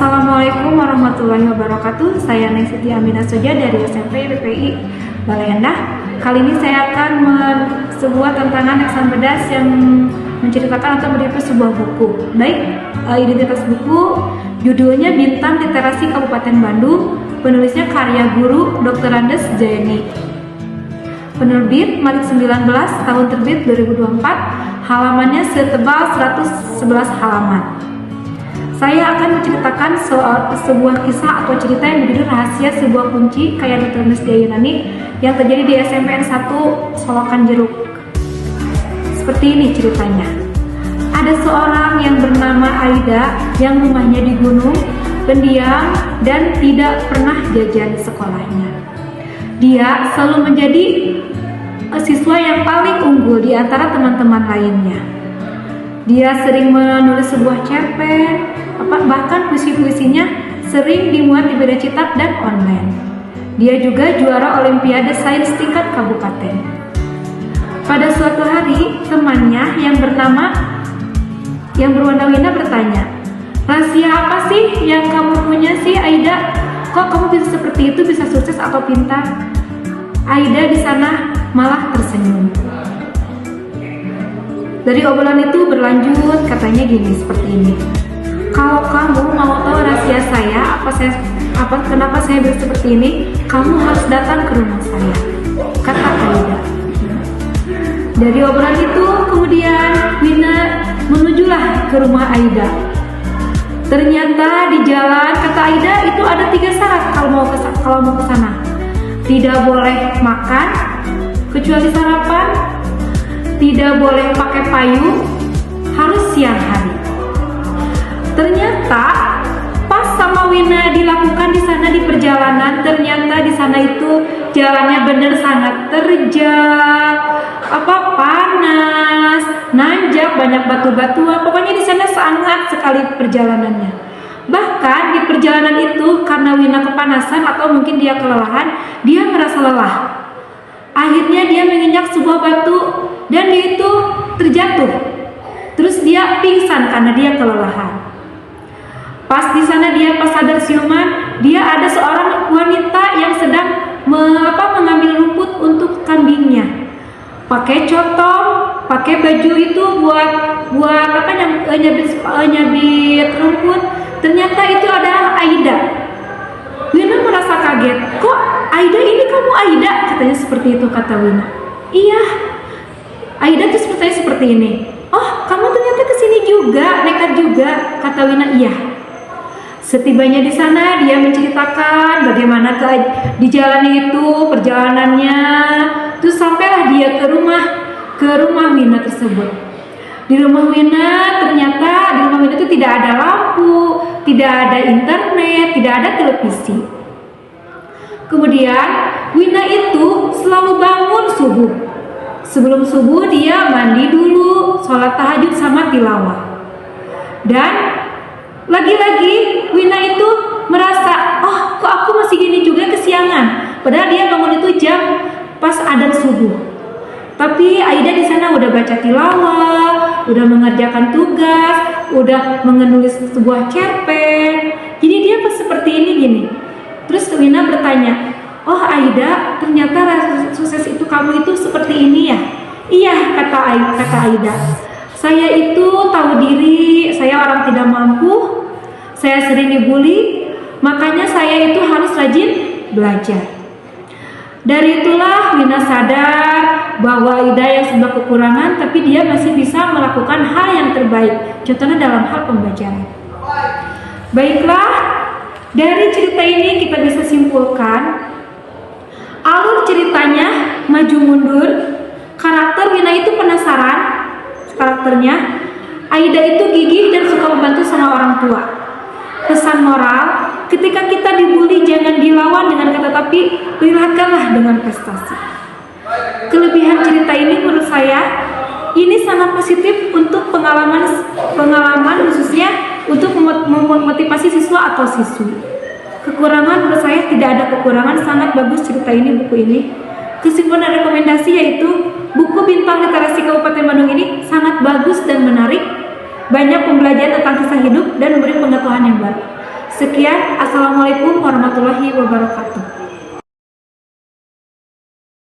Assalamualaikum warahmatullahi wabarakatuh. Saya Nesiti Aminah Soja dari SMP PPI Balai Endah. Kali ini saya akan sebuah tantangan eksamen pedas yang menceritakan atau mereview sebuah buku. Baik, identitas buku judulnya Bintang Literasi Kabupaten Bandung. Penulisnya karya guru Dr. Andes Jayani. Penerbit Malik 19, tahun terbit 2024. Halamannya setebal 111 halaman. Saya akan menceritakan soal sebuah kisah atau cerita yang berjudul Rahasia Sebuah Kunci karya Dr. Andes Jayani yang terjadi di SMPN 1 Solokan Jeruk. Seperti ini ceritanya. Ada seorang yang bernama Aida yang rumahnya di gunung, pendiam dan tidak pernah jajan di sekolahnya. Dia selalu menjadi siswa yang paling unggul di antara teman-teman lainnya. Dia sering menulis sebuah cerpen, bahkan puisi-puisinya sering dimuat di beda cetak dan online. Dia juga juara Olimpiade Sains tingkat kabupaten. Pada suatu hari, temannya yang berwarna Wina bertanya, "Rahasia apa sih yang kamu punya sih, Aida? Kok kamu bisa seperti itu, bisa sukses atau pintar?" Aida di sana malah tersenyum. Dari obrolan itu berlanjut, katanya gini, seperti ini. "Kalau kamu mau tahu rahasia saya, kenapa saya bisa seperti ini, kamu harus datang ke rumah saya," kata Aida. Dari obrolan itu kemudian Wina menujulah ke rumah Aida. Ternyata di jalan, kata Aida, itu ada 3 syarat kalau mau ke sana. Tidak boleh makan kecuali sarapan, tidak boleh pakai payung, harus siang hari. Ternyata pas sama Wina dilakukan di sana di perjalanan, ternyata di sana itu jalannya bener sangat terjal, panas, nanjak, banyak batu-batuan. Pokoknya di sana sangat sekali perjalanannya. Bahkan di perjalanan itu karena Wina kepanasan atau mungkin dia kelelahan, dia merasa lelah. Akhirnya dia menginjak sebuah batu dan dia itu terjatuh. Terus dia pingsan karena dia kelelahan. Pas di sana dia pas sadar siuman, dia ada seorang wanita yang sedang mengambil rumput untuk kambingnya. Pakai cotong, pakai baju itu buat nyabit rumput. Ternyata itu adalah Aida. Wina merasa kaget. "Kok Aida ini kamu Aida?" Katanya seperti itu, kata Wina. "Iya." Aida tuh seperti ini. "Oh, kamu ternyata kesini juga, nekat juga," kata Wina. "Iya." Setibanya di sana, dia menceritakan bagaimana di jalan itu perjalanannya. Terus sampailah dia ke rumah Wina tersebut. Di rumah Wina ternyata itu tidak ada lampu, tidak ada internet, tidak ada televisi. Kemudian Wina itu selalu bangun subuh. Sebelum subuh dia mandi dulu, sholat tahajud sama tilawah. Dan lagi-lagi Wina itu merasa, "Oh, kok aku masih gini juga kesiangan." Padahal dia bangun itu jam pas adzan subuh. Tapi Aida di sana udah baca tilawah, udah mengerjakan tugas, udah menulis sebuah cerpen. Jadi dia pas seperti ini gini. Terus Wina bertanya, "Oh Aida, ternyata rasa sukses itu kamu itu seperti ini ya?" "Iya," kata Aida. "Saya itu tahu diri, saya orang tidak mampu, saya sering dibully, makanya saya itu harus rajin belajar." Dari itulah Wina sadar bahwa Aida yang serba kekurangan, tapi dia masih bisa melakukan hal yang terbaik, contohnya dalam hal pembelajaran. Baiklah, dari cerita ini kita bisa simpulkan alur ceritanya maju mundur. Karakter Wina itu penasaran, karakternya. Aida itu gigih dan suka membantu sama orang tua. Pesan moral, ketika kita dibully jangan dilawan dengan kata tapi, lihatkanlah dengan prestasi. Kelebihan cerita ini menurut saya ini sangat positif untuk pengalaman khususnya untuk memotivasi siswa atau siswi. Kekurangan menurut saya tidak ada kekurangan, sangat bagus cerita ini, buku ini. Kesimpulan dan rekomendasi yaitu buku Bintang Literasi Kabupaten Bandung ini sangat bagus dan menarik. Banyak pembelajaran tentang kisah hidup dan memberi pengetahuan yang baru. Sekian, assalamualaikum warahmatullahi wabarakatuh.